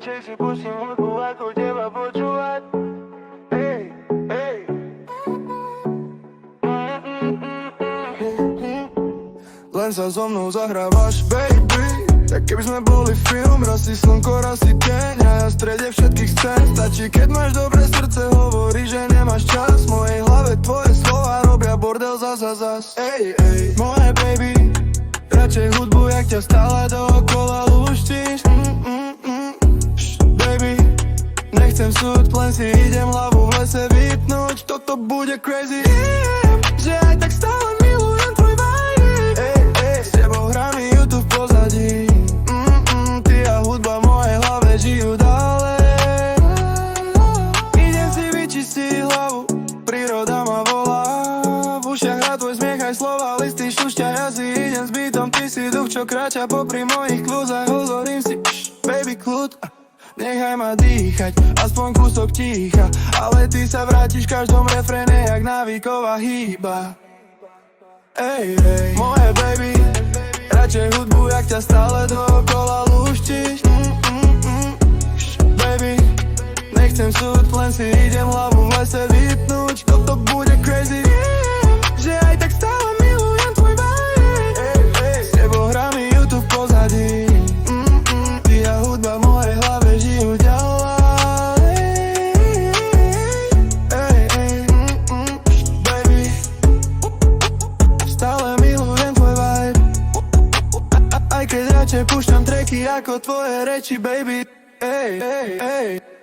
radšej si pustím hudbu, ako teba počúvať. Ej, ej. Len sa so mnou zahrávaš, baby. Tak keby sme boli film, raz si slnko, raz si deň. A ja v strede všetkých scén. Stačí, keď máš dobré srdce, hovorí, že nemáš čas. V mojej hlave tvoje slova robia bordel zas. Ej, ej, moje baby, radšej hudbu, jak ťa stále dookola lúštiš. Baby, nechcem súd, len si idem hlavu v lese vypnúť. Toto bude crazy, že aj tak stále milujem tvoj vibe. S tebou hrá mi YouTube v pozadí. Ty a hudba v mojej hlave žijú ďalej. Idem si vyčistiť hlavu, príroda ma volá. V ušiach hrá tvoj smiech, aj slova, listy šušťa. Ja si idem s bytom, ty si duch, čo kráča popri mojich klúzach. Hovorím si, baby, kľud, nechaj ma dýchať, aspoň kúsok ticha. Ale ty sa vrátiš v každom refréne, jak návyková hýba. Ej, ej, moje baby, radšej hudbu, jak ťa stále dookola lúštiš. Baby, nechcem súd, len si idem hlavu v lese vypnúť. Toto bude crazy, že aj tak stále milujem tvoj vibe. S tebou hrá mi YouTube v pozadí. Ty a hudba v mojej hlave žijú ďalej. Baby, stále milujem tvoj vibe. Aj keď radšej púšťam tracky ako tvoje reči, baby. Ej, ej, ej.